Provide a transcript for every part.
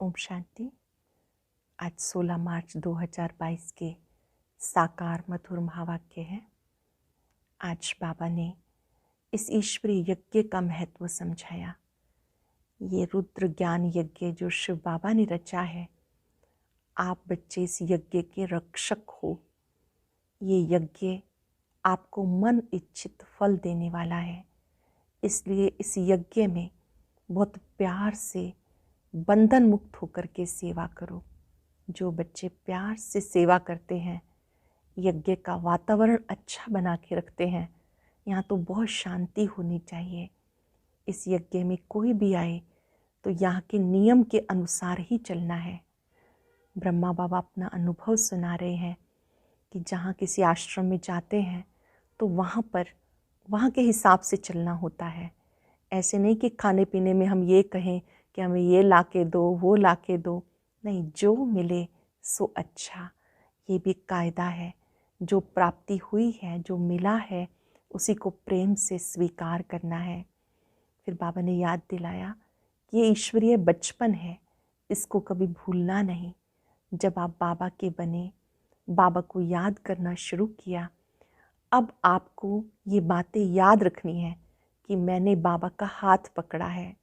ओम शांति। आज 16 मार्च 2022 के साकार मधुर महावाक्य है। आज बाबा ने इस ईश्वरीय यज्ञ का महत्व समझाया। ये रुद्र ज्ञान यज्ञ जो शिव बाबा ने रचा है, आप बच्चे इस यज्ञ के रक्षक हो। ये यज्ञ आपको मन इच्छित फल देने वाला है, इसलिए इस यज्ञ में बहुत प्यार से बंधन मुक्त होकर के सेवा करो। जो बच्चे प्यार से सेवा करते हैं, यज्ञ का वातावरण अच्छा बना के रखते हैं, यहाँ तो बहुत शांति होनी चाहिए। इस यज्ञ में कोई भी आए तो यहाँ के नियम के अनुसार ही चलना है। ब्रह्मा बाबा अपना अनुभव सुना रहे हैं कि जहाँ किसी आश्रम में जाते हैं तो वहाँ के हिसाब से चलना होता है। ऐसे नहीं कि खाने पीने में हम ये कहें कि हमें ये ला के दो, वो ला के दो। नहीं, जो मिले सो अच्छा। ये भी कायदा है। जो प्राप्ति हुई है, जो मिला है, उसी को प्रेम से स्वीकार करना है। फिर बाबा ने याद दिलाया कि ये ईश्वरीय बचपन है, इसको कभी भूलना नहीं। जब आप बाबा के बने, बाबा को याद करना शुरू किया, अब आपको ये बातें याद रखनी है कि मैंने बाबा का हाथ पकड़ा है।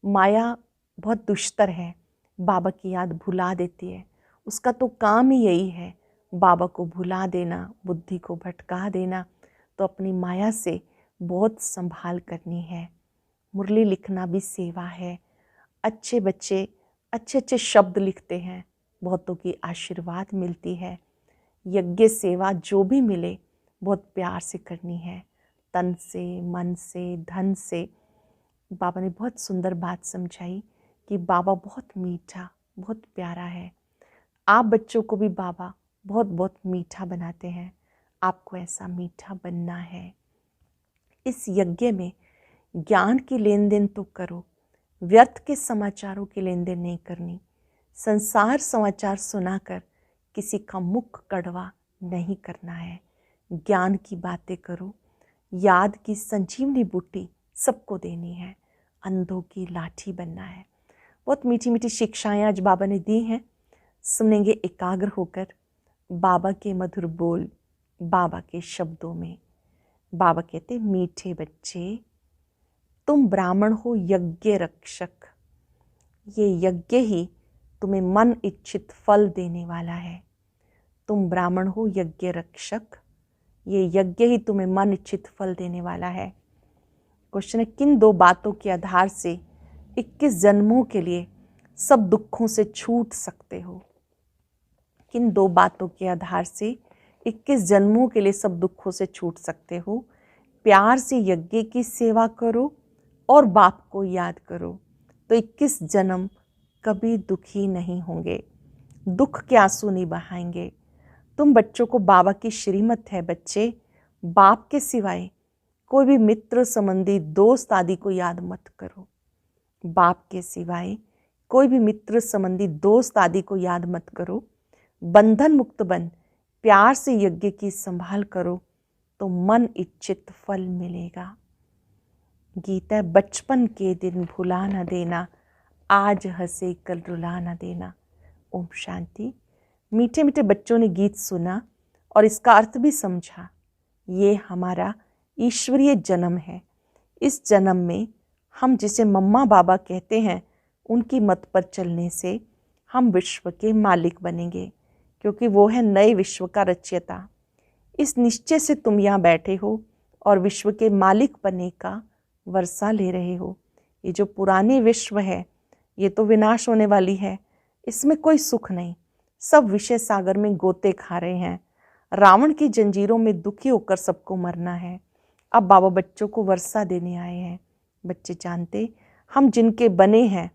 माया बहुत दुष्टर है, बाबा की याद भुला देती है। उसका तो काम ही यही है, बाबा को भुला देना, बुद्धि को भटका देना। तो अपनी माया से बहुत संभाल करनी है। मुरली लिखना भी सेवा है। अच्छे बच्चे अच्छे अच्छे शब्द लिखते हैं, बहुतों की आशीर्वाद मिलती है। यज्ञ सेवा जो भी मिले बहुत प्यार से करनी है, तन से, मन से, धन से। बाबा ने बहुत सुंदर बात समझाई कि बाबा बहुत मीठा, बहुत प्यारा है। आप बच्चों को भी बाबा बहुत बहुत मीठा बनाते हैं। आपको ऐसा मीठा बनना है। इस यज्ञ में ज्ञान की लेन देन तो करो, व्यर्थ के समाचारों की लेन देन नहीं करनी। संसार समाचार सुनाकर किसी का मुख कड़वा नहीं करना है। ज्ञान की बातें करो। याद की संजीवनी बूटी सबको देनी है। अंधों की लाठी बनना है। बहुत मीठी मीठी शिक्षाएं आज बाबा ने दी हैं। सुनेंगे एकाग्र होकर बाबा के मधुर बोल, बाबा के शब्दों में। बाबा कहते, मीठे बच्चे, तुम ब्राह्मण हो यज्ञ रक्षक। ये यज्ञ ही तुम्हें मन इच्छित फल देने वाला है। तुम ब्राह्मण हो यज्ञ रक्षक, ये यज्ञ ही तुम्हें मन इच्छित फल देने वाला है। क्वेश्चन है, किन दो बातों के आधार से 21 जन्मों के लिए सब दुखों से छूट सकते हो? किन दो बातों के आधार से 21 जन्मों के लिए सब दुखों से छूट सकते हो? प्यार से यज्ञ की सेवा करो और बाप को याद करो, तो 21 जन्म कभी दुखी नहीं होंगे, दुख के आंसू नहीं बहाएंगे। तुम बच्चों को बाबा की श्रीमत है बच्चे, बाप के सिवाय कोई भी मित्र, संबंधी, दोस्त आदि को याद मत करो। बाप के सिवाय कोई भी मित्र, संबंधी, दोस्त आदि को याद मत करो। बंधन मुक्त बन, प्यार से यज्ञ की संभाल करो, तो मन इच्छित फल मिलेगा। गीता, बचपन के दिन भुला न देना, आज हंसे कल रुला न देना। ओम शांति। मीठे मीठे बच्चों ने गीत सुना और इसका अर्थ भी समझा। ये हमारा ईश्वरीय जन्म है। इस जन्म में हम जिसे मम्मा बाबा कहते हैं, उनकी मत पर चलने से हम विश्व के मालिक बनेंगे, क्योंकि वो है नए विश्व का रचयिता। इस निश्चय से तुम यहाँ बैठे हो और विश्व के मालिक बनने का वर्षा ले रहे हो। ये जो पुराने विश्व है, ये तो विनाश होने वाली है, इसमें कोई सुख नहीं। सब विषय सागर में गोते खा रहे हैं। रावण की जंजीरों में दुखी होकर सबको मरना है। अब बाबा बच्चों को वर्षा देने आए हैं। बच्चे जानते, हम जिनके बने हैं,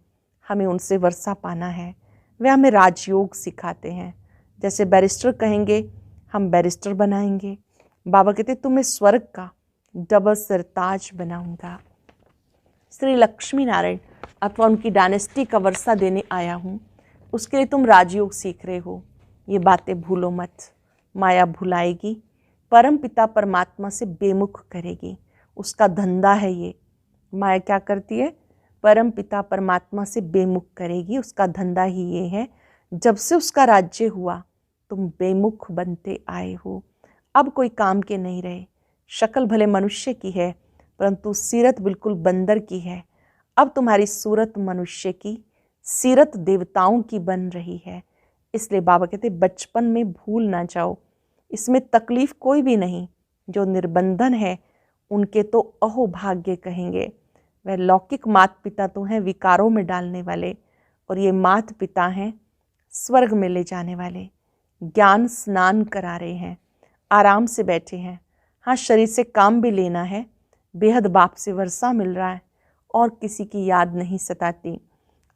हमें उनसे वर्षा पाना है। वे हमें राजयोग सिखाते हैं। जैसे बैरिस्टर कहेंगे, हम बैरिस्टर बनाएंगे। बाबा कहते, तुम्हें स्वर्ग का डबल सरताज बनाऊंगा। श्री लक्ष्मी नारायण अथवा उनकी डायनेस्टी का वर्षा देने आया हूँ। उसके लिए तुम राजयोग सीख रहे हो। ये बातें भूलो मत। माया भुलाएगी, परम पिता परमात्मा से बेमुख करेगी। उसका धंधा है ये। माया क्या करती है? परम पिता परमात्मा से बेमुख करेगी। उसका धंधा ही ये है। जब से उसका राज्य हुआ तुम बेमुख बनते आए हो, अब कोई काम के नहीं रहे। शक्ल भले मनुष्य की है परंतु सीरत बिल्कुल बंदर की है। अब तुम्हारी सूरत मनुष्य की, सीरत देवताओं की बन रही है। इसलिए बाबा कहते बचपन में भूल ना जाओ। इसमें तकलीफ कोई भी नहीं। जो निर्बंधन है उनके तो अहोभाग्य कहेंगे। वह लौकिक माता पिता तो हैं विकारों में डालने वाले, और ये माता पिता हैं स्वर्ग में ले जाने वाले। ज्ञान स्नान करा रहे हैं, आराम से बैठे हैं। हाँ, शरीर से काम भी लेना है। बेहद बाप से वर्षा मिल रहा है और किसी की याद नहीं सताती।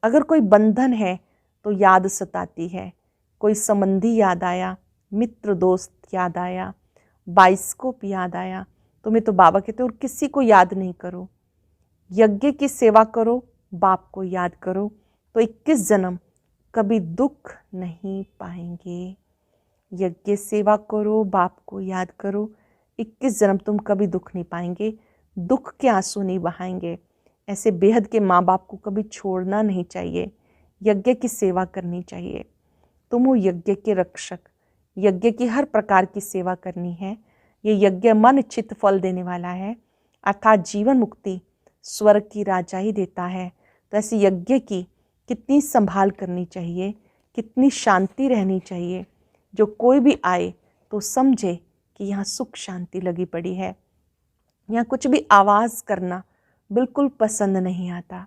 अगर कोई बंधन है तो याद सताती है। कोई संबंधी याद आया, मित्र दोस्त याद आया, बाइस्कोप याद आया, तुम्हें तो बाबा कहते और किसी को याद नहीं करो। यज्ञ की सेवा करो, बाप को याद करो, तो 21 जन्म कभी दुख नहीं पाएंगे। यज्ञ सेवा करो, बाप को याद करो, 21 जन्म तुम कभी दुख नहीं पाएंगे, दुख के आंसू नहीं बहाएंगे। ऐसे बेहद के माँ बाप को कभी छोड़ना नहीं चाहिए। यज्ञ की सेवा करनी चाहिए। तुम हो यज्ञ के रक्षक। यज्ञ की हर प्रकार की सेवा करनी है। ये यज्ञ मन चित्त फल देने वाला है, अर्थात जीवन मुक्ति स्वर्ग की राजाई देता है। तो ऐसे यज्ञ की कितनी संभाल करनी चाहिए, कितनी शांति रहनी चाहिए। जो कोई भी आए तो समझे कि यहाँ सुख शांति लगी पड़ी है। यहाँ कुछ भी आवाज़ करना बिल्कुल पसंद नहीं आता।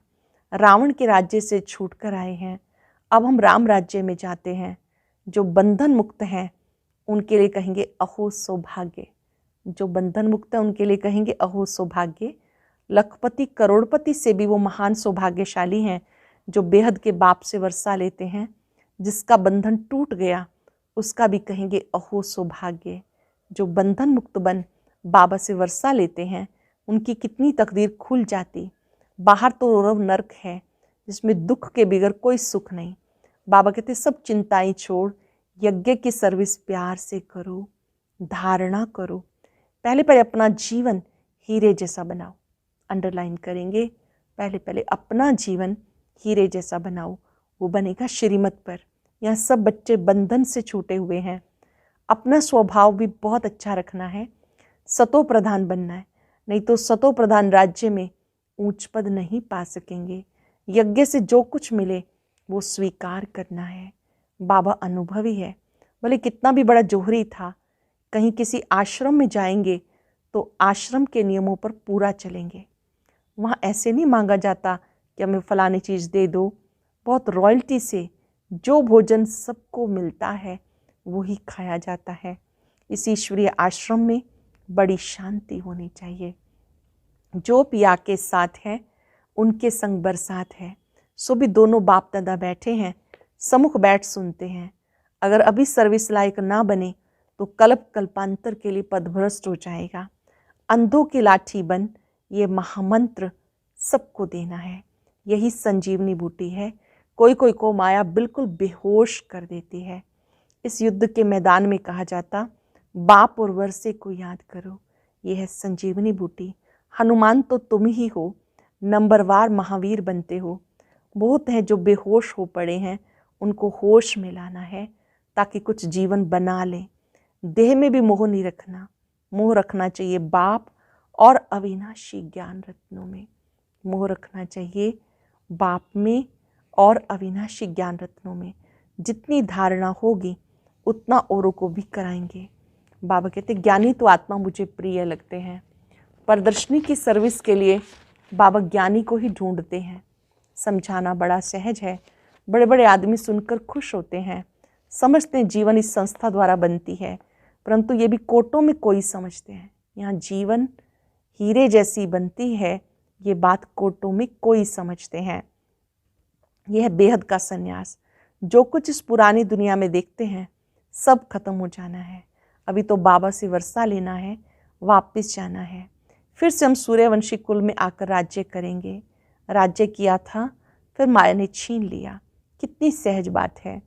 रावण के राज्य से छूट कर आए हैं, अब हम राम राज्य में जाते हैं। जो बंधन मुक्त हैं उनके लिए कहेंगे अहो सौभाग्य। जो बंधन मुक्त है उनके लिए कहेंगे अहो सौभाग्य। लखपति करोड़पति से भी वो महान सौभाग्यशाली हैं जो बेहद के बाप से वर्षा लेते हैं। जिसका बंधन टूट गया उसका भी कहेंगे अहो सौभाग्य। जो बंधन मुक्त बन बाबा से वर्षा लेते हैं उनकी कितनी तकदीर खुल जाती। बाहर तो रौरव नर्क है जिसमें दुख के बगैर कोई सुख नहीं। बाबा कहते सब चिंताएं छोड़ यज्ञ की सर्विस प्यार से करो, धारणा करो। पहले पहले अपना जीवन हीरे जैसा बनाओ। अंडरलाइन करेंगे, पहले पहले अपना जीवन हीरे जैसा बनाओ, वो बनेगा श्रीमत पर। यहाँ सब बच्चे बंधन से छूटे हुए हैं। अपना स्वभाव भी बहुत अच्छा रखना है, सतो प्रधान बनना है, नहीं तो सतो प्रधान राज्य में ऊंच पद नहीं पा सकेंगे। यज्ञ से जो कुछ मिले वो स्वीकार करना है। बाबा अनुभवी है, भले कितना भी बड़ा जोहरी था, कहीं किसी आश्रम में जाएंगे तो आश्रम के नियमों पर पूरा चलेंगे। वहाँ ऐसे नहीं मांगा जाता कि हमें फलानी चीज़ दे दो। बहुत रॉयल्टी से जो भोजन सबको मिलता है वही खाया जाता है। इस ईश्वरीय आश्रम में बड़ी शांति होनी चाहिए। जो पिया के साथ है उनके संग बरसात है। सो भी दोनों बाप दादा बैठे हैं, सम्मुख बैठ सुनते हैं। अगर अभी सर्विस लायक ना बने तो कल्प कल्पांतर के लिए पदभ्रष्ट हो जाएगा। अंधों की लाठी बन, ये महामंत्र सबको देना है। यही संजीवनी बूटी है। कोई कोई को माया बिल्कुल बेहोश कर देती है। इस युद्ध के मैदान में कहा जाता बाप और वर्षे को याद करो। यह है संजीवनी बूटी। हनुमान तो तुम ही हो, नंबरवार महावीर बनते हो। बहुत हैं जो बेहोश हो पड़े हैं, उनको होश में लाना है ताकि कुछ जीवन बना लें। देह में भी मोह नहीं रखना, मोह रखना चाहिए बाप और अविनाशी ज्ञान रत्नों में। मोह रखना चाहिए बाप में और अविनाशी ज्ञान रत्नों में। जितनी धारणा होगी उतना औरों को भी कराएंगे। बाबा कहते ज्ञानी तो आत्मा मुझे प्रिय लगते हैं। प्रदर्शनी की सर्विस के लिए बाबा ज्ञानी को ही ढूंढते हैं। समझाना बड़ा सहज है। बड़े बड़े आदमी सुनकर खुश होते हैं, समझते हैं जीवन इस संस्था द्वारा बनती है, परंतु ये भी कोटों में कोई समझते हैं। यहाँ जीवन हीरे जैसी बनती है, ये बात कोटों में कोई समझते हैं। यह है बेहद का संन्यास। जो कुछ इस पुरानी दुनिया में देखते हैं सब खत्म हो जाना है। अभी तो बाबा से वर्षा लेना है, वापस जाना है। फिर से हम सूर्यवंशी कुल में आकर राज्य करेंगे। राज्य किया था फिर माया ने छीन लिया। कितनी सहज बात है।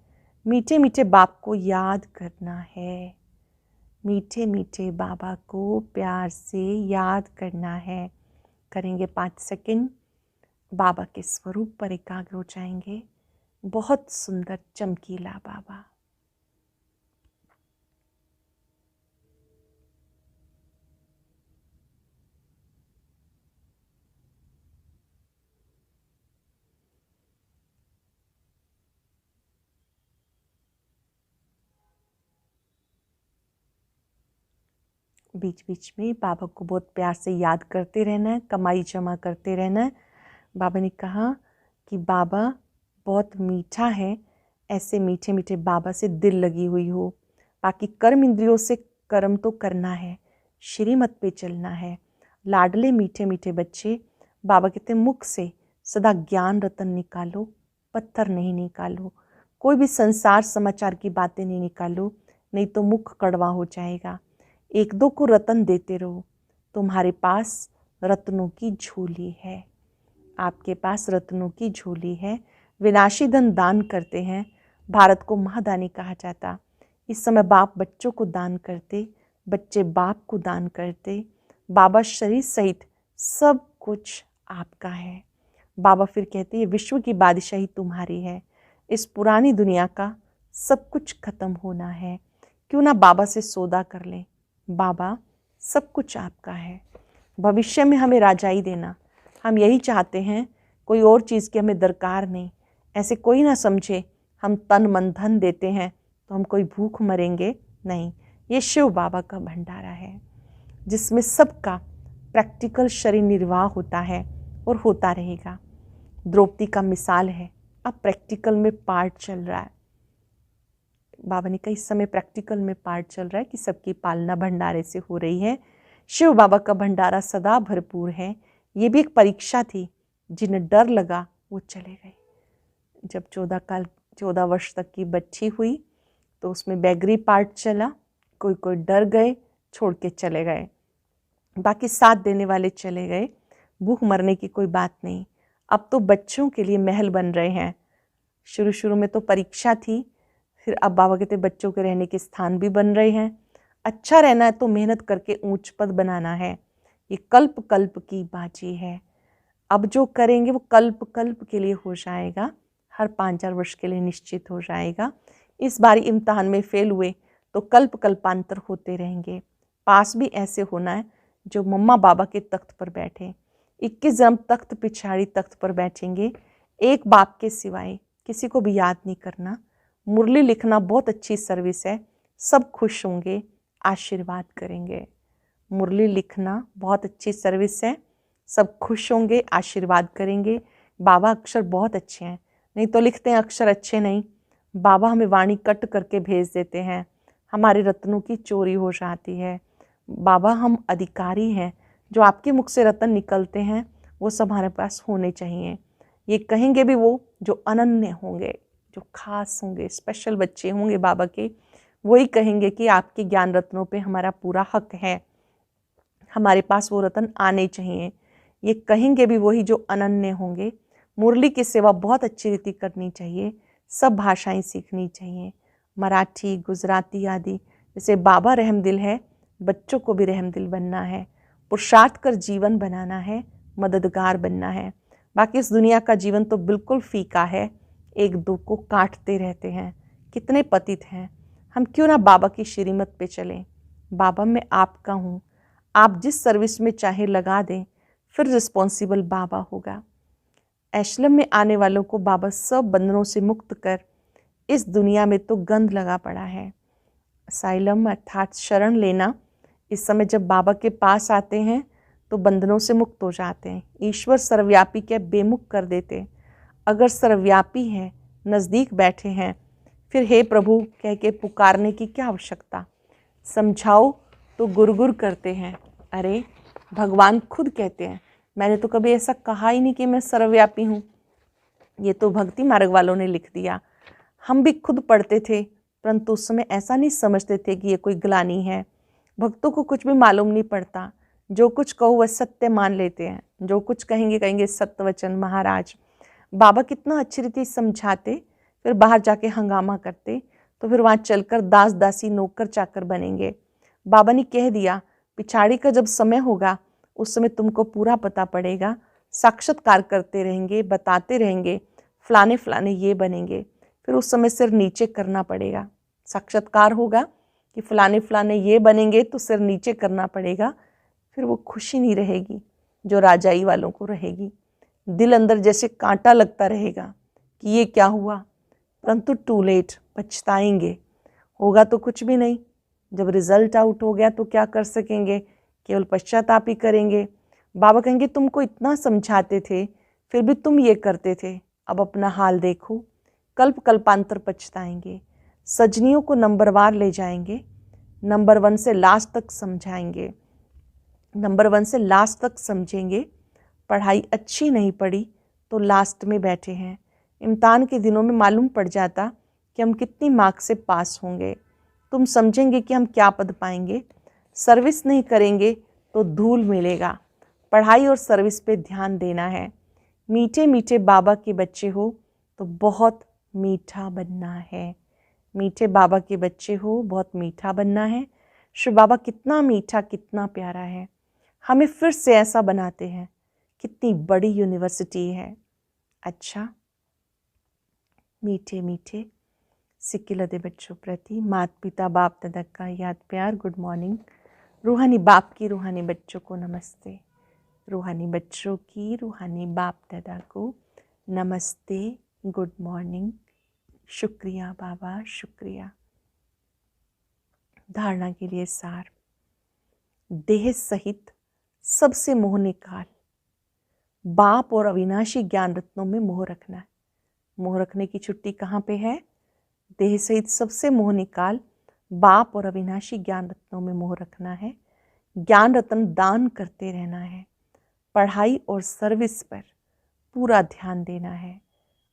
मीठे मीठे बाप को याद करना है। मीठे मीठे बाबा को प्यार से याद करना है। करेंगे 5 सेकंड। बाबा के स्वरूप पर एकाग्र हो जाएंगे। बहुत सुंदर चमकीला बाबा। बीच बीच में बाबा को बहुत प्यार से याद करते रहना है, कमाई जमा करते रहना है। बाबा ने कहा कि बाबा बहुत मीठा है, ऐसे मीठे मीठे बाबा से दिल लगी हुई हो। बाकी कर्म इंद्रियों से कर्म तो करना है, श्रीमत पे चलना है। लाडले मीठे मीठे बच्चे, बाबा कहते मुख से सदा ज्ञान रतन निकालो, पत्थर नहीं निकालो। कोई भी संसार समाचार की बातें नहीं निकालो, नहीं तो मुख कड़वा हो जाएगा। एक दो को रतन देते रहो। तुम्हारे पास रत्नों की झोली है, आपके पास रत्नों की झोली है। विनाशी धन दान करते हैं, भारत को महादानी कहा जाता। इस समय बाप बच्चों को दान करते, बच्चे बाप को दान करते। बाबा शरीर सहित सब कुछ आपका है। बाबा फिर कहते ये विश्व की बादशाही तुम्हारी है, इस पुरानी दुनिया का सब कुछ खत्म होना है। क्यों ना बाबा से सौदा कर लें। बाबा सब कुछ आपका है, भविष्य में हमें राजाई देना। हम यही चाहते हैं, कोई और चीज़ की हमें दरकार नहीं। ऐसे कोई ना समझे हम तन मन धन देते हैं तो हम कोई भूख मरेंगे, नहीं। ये शिव बाबा का भंडारा है जिसमें सबका प्रैक्टिकल शरीर निर्वाह होता है और होता रहेगा। द्रौपदी का मिसाल है, अब प्रैक्टिकल में पार्ट चल रहा है। बाबा ने कहा इस समय प्रैक्टिकल में पार्ट चल रहा है कि सबकी पालना भंडारे से हो रही है। शिव बाबा का भंडारा सदा भरपूर है। ये भी एक परीक्षा थी, जिन्हें डर लगा वो चले गए। जब 14 वर्ष तक की बच्ची हुई तो उसमें बैगरी पार्ट चला। कोई कोई डर गए, छोड़ के चले गए, बाकी साथ देने वाले चले गए। भूख मरने की कोई बात नहीं। अब तो बच्चों के लिए महल बन रहे हैं। शुरू शुरू में तो परीक्षा थी, फिर अब बाबा कहते बच्चों के रहने के स्थान भी बन रहे हैं। अच्छा रहना है तो मेहनत करके ऊंच पद बनाना है। ये कल्प कल्प की बाजी है। अब जो करेंगे वो कल्प कल्प के लिए हो जाएगा, हर 5-4 वर्ष के लिए निश्चित हो जाएगा। इस बार इम्तहान में फेल हुए तो कल्प कल्पांतर होते रहेंगे। पास भी ऐसे होना है जो मम्मा बाबा के तख्त पर बैठे। 21 जन्म तख्त पिछाड़ी तख्त पर बैठेंगे, एक बाप के सिवाय किसी को भी याद नहीं करना। मुरली लिखना बहुत अच्छी सर्विस है, सब खुश होंगे, आशीर्वाद करेंगे। मुरली लिखना बहुत अच्छी सर्विस है, सब खुश होंगे, आशीर्वाद करेंगे। बाबा अक्षर बहुत अच्छे हैं, नहीं तो लिखते हैं अक्षर अच्छे नहीं। बाबा हमें वाणी कट करके भेज देते हैं, हमारे रत्नों की चोरी हो जाती है। बाबा हम अधिकारी हैं, जो आपके मुख से रत्न निकलते हैं वो सब हमारे पास होने चाहिए। ये कहेंगे भी वो जो अनन्य होंगे, जो खास होंगे, स्पेशल बच्चे होंगे बाबा के, वही कहेंगे कि आपके ज्ञान रत्नों पे हमारा पूरा हक है, हमारे पास वो रत्न आने चाहिए। ये कहेंगे भी वही जो अनन्य होंगे। मुरली की सेवा बहुत अच्छी रीति करनी चाहिए, सब भाषाएं सीखनी चाहिए, मराठी, गुजराती आदि। जैसे बाबा रहमदिल है, बच्चों को भी रहमदिल बनना है, पुरुषार्थ कर जीवन बनाना है, मददगार बनना है। बाकी इस दुनिया का जीवन तो बिल्कुल फीका है, एक दो को काटते रहते हैं। कितने पतित हैं। हम क्यों ना बाबा की श्रीमत पे चलें। बाबा मैं आपका हूँ, आप जिस सर्विस में चाहे लगा दें, फिर रिस्पॉन्सिबल बाबा होगा। एशलम में आने वालों को बाबा सब बंधनों से मुक्त कर, इस दुनिया में तो गंध लगा पड़ा है। साइलम अर्थात शरण लेना, इस समय जब बाबा के पास आते हैं तो बंधनों से मुक्त हो जाते हैं। ईश्वर सर्वव्यापी के बेमुख कर देते। अगर सर्वव्यापी है, नज़दीक बैठे हैं, फिर हे प्रभु कह के पुकारने की क्या आवश्यकता। समझाओ तो गुरगुर करते हैं। अरे भगवान खुद कहते हैं, मैंने तो कभी ऐसा कहा ही नहीं कि मैं सर्वव्यापी हूँ। ये तो भक्ति मार्ग वालों ने लिख दिया। हम भी खुद पढ़ते थे, परंतु उस समय ऐसा नहीं समझते थे कि ये कोई ग्लानि है। भक्तों को कुछ भी मालूम नहीं पड़ता, जो कुछ कहो वह सत्य मान लेते हैं। जो कुछ कहेंगे कहेंगे सत्य वचन महाराज। बाबा कितना अच्छी रीति समझाते, फिर बाहर जाके हंगामा करते, तो फिर वहाँ चलकर दास दासी नौकर चाकर बनेंगे। बाबा ने कह दिया पिछाड़ी का जब समय होगा उस समय तुमको पूरा पता पड़ेगा, साक्षात्कार करते रहेंगे, बताते रहेंगे फलाने फलाने ये बनेंगे, फिर उस समय सिर नीचे करना पड़ेगा। साक्षात्कार होगा कि फलाने फलाने ये बनेंगे तो सिर नीचे करना पड़ेगा, फिर वो खुशी नहीं रहेगी जो राजाई वालों को रहेगी। दिल अंदर जैसे कांटा लगता रहेगा कि ये क्या हुआ, परंतु टू लेट, पछताएंगे। होगा तो कुछ भी नहीं, जब रिजल्ट आउट हो गया तो क्या कर सकेंगे, केवल पश्चाताप ही करेंगे। बाबा कहेंगे तुमको इतना समझाते थे फिर भी तुम ये करते थे, अब अपना हाल देखो, कल्प कल्पांतर पछताएंगे। सजनियों को नंबरवार ले जाएंगे, नंबर 1 से लास्ट तक समझाएंगे, नंबर 1 से लास्ट तक समझेंगे। पढ़ाई अच्छी नहीं पड़ी तो लास्ट में बैठे हैं। इम्तिहान के दिनों में मालूम पड़ जाता कि हम कितनी मार्क्स से पास होंगे, तुम समझेंगे कि हम क्या पद पाएंगे। सर्विस नहीं करेंगे तो धूल मिलेगा। पढ़ाई और सर्विस पे ध्यान देना है। मीठे मीठे बाबा के बच्चे हो तो बहुत मीठा बनना है। मीठे बाबा के बच्चे हो, बहुत मीठा बनना है। शिव बाबा कितना मीठा, कितना प्यारा है, हमें फिर से ऐसा बनाते हैं। कितनी बड़ी यूनिवर्सिटी है। अच्छा, मीठे मीठे सिक्किलदे बच्चों प्रति माता पिता बाप दादा का याद प्यार, गुड मॉर्निंग। रूहानी बाप की रूहानी बच्चों को नमस्ते, रूहानी बच्चों की रूहानी बाप दादा को नमस्ते, गुड मॉर्निंग। शुक्रिया बाबा, शुक्रिया। धारणा के लिए सार, देह सहित सबसे मोह निकाल। बाप और अविनाशी ज्ञान रत्नों में मोह रखना है। मोह रखने की छुट्टी कहाँ पे है? देह सहित सबसे मोह निकाल, बाप और अविनाशी ज्ञान रत्नों में मोह रखना है। ज्ञान रत्न दान करते रहना है। पढ़ाई और सर्विस पर पूरा ध्यान देना है।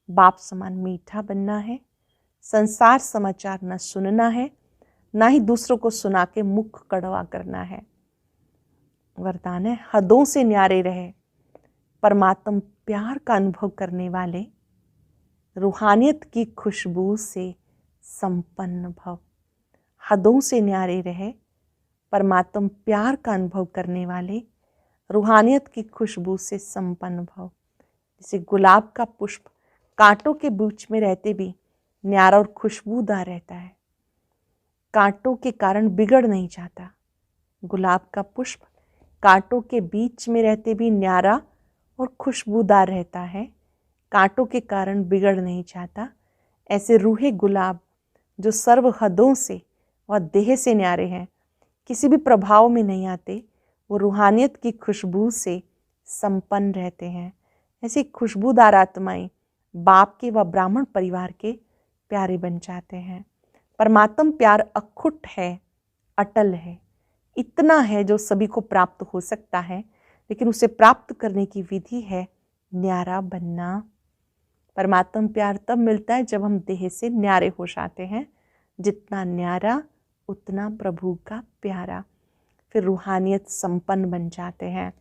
बाप समान मीठा बनना है। संसार समाचार न सुनना है, ना ही दूसरों को सुना के मुख कड़वा करना है। वरदान है, हदों से न्यारे रहे। परमात्म प्यार का अनुभव करने वाले, रूहानियत की खुशबू से संपन्न भव। हदों से न्यारे रहे, परमात्म प्यार का अनुभव करने वाले, रूहानियत की खुशबू से संपन्न भव। जैसे गुलाब का पुष्प कांटों के बीच में रहते भी न्यारा और खुशबूदार रहता है, कांटों के कारण बिगड़ नहीं जाता। गुलाब का पुष्प कांटों के बीच में रहते भी न्यारा और खुशबूदार रहता है, कांटों के कारण बिगड़ नहीं जाता। ऐसे रूहे गुलाब जो सर्व हदों से व देह से न्यारे हैं, किसी भी प्रभाव में नहीं आते, वो रूहानियत की खुशबू से संपन्न रहते हैं। ऐसी खुशबूदार आत्माएं बाप के व ब्राह्मण परिवार के प्यारे बन जाते हैं। परमात्म प्यार अखुट है, अटल है, इतना है जो सभी को प्राप्त हो सकता है, लेकिन उसे प्राप्त करने की विधि है न्यारा बनना। परमात्म प्यार तब मिलता है जब हम देह से न्यारे हो जाते हैं। जितना न्यारा उतना प्रभु का प्यारा, फिर रूहानियत संपन्न बन जाते हैं।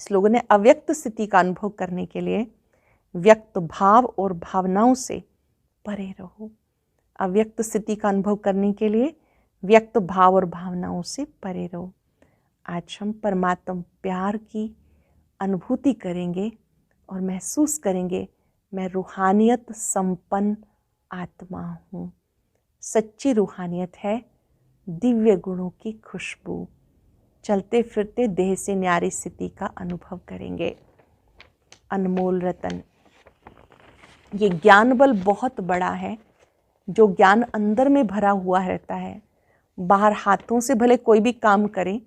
इस लोगों ने अव्यक्त स्थिति का अनुभव करने के लिए व्यक्त भाव और भावनाओं से परे रहो। अव्यक्त स्थिति का अनुभव करने के लिए व्यक्त भाव और भावनाओं से परे रहो। आज हम परमात्म प्यार की अनुभूति करेंगे और महसूस करेंगे, मैं रूहानियत संपन्न आत्मा हूँ। सच्ची रूहानियत है दिव्य गुणों की खुशबू। चलते फिरते देह से न्यारी स्थिति का अनुभव करेंगे। अनमोल रतन, ये ज्ञान बल बहुत बड़ा है जो ज्ञान अंदर में भरा हुआ रहता है। बाहर हाथों से भले कोई भी काम करे,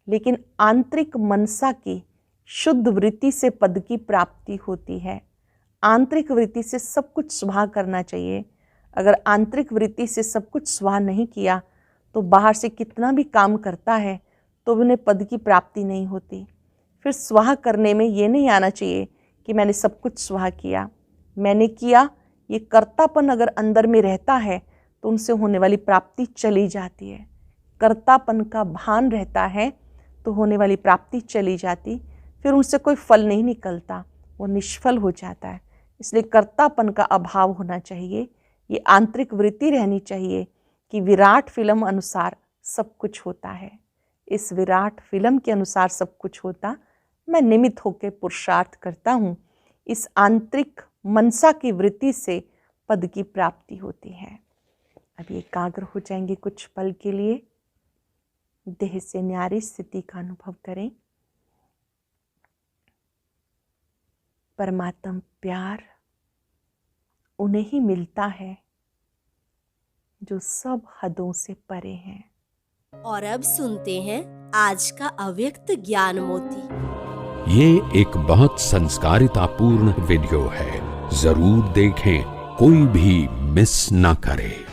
लेकिन आंतरिक मनसा की शुद्ध वृत्ति से पद की प्राप्ति होती है। आंतरिक वृत्ति से सब कुछ स्वाहा करना चाहिए। अगर आंतरिक वृत्ति से सब कुछ स्वाहा नहीं किया तो बाहर से कितना भी काम करता है तो उन्हें पद की प्राप्ति नहीं होती। फिर स्वाहा करने में ये नहीं आना चाहिए कि मैंने सब कुछ स्वाहा किया, मैंने किया। ये कर्तापन अगर अंदर में रहता है तो उनसे होने वाली प्राप्ति चली जाती है। कर्तापन का भान रहता है तो होने वाली प्राप्ति चली जाती, फिर उनसे कोई फल नहीं निकलता, वो निष्फल हो जाता है। इसलिए कर्तापन का अभाव होना चाहिए। ये आंतरिक वृत्ति रहनी चाहिए कि विराट फिल्म अनुसार सब कुछ होता है। इस विराट फिल्म के अनुसार सब कुछ होता मैं निमित्त होकर पुरुषार्थ करता हूँ। इस आंतरिक मनसा की वृत्ति से पद की प्राप्ति होती है। अभी एकाग्र हो जाएंगे कुछ पल के लिए। देह से न्यारी स्थिति का अनुभव करें। परमात्म प्यार उन्हें ही मिलता है जो सब हदों से परे हैं। और अब सुनते हैं आज का अव्यक्त ज्ञान मोती। ये एक बहुत संस्कारितापूर्ण वीडियो है, जरूर देखें, कोई भी मिस ना करे।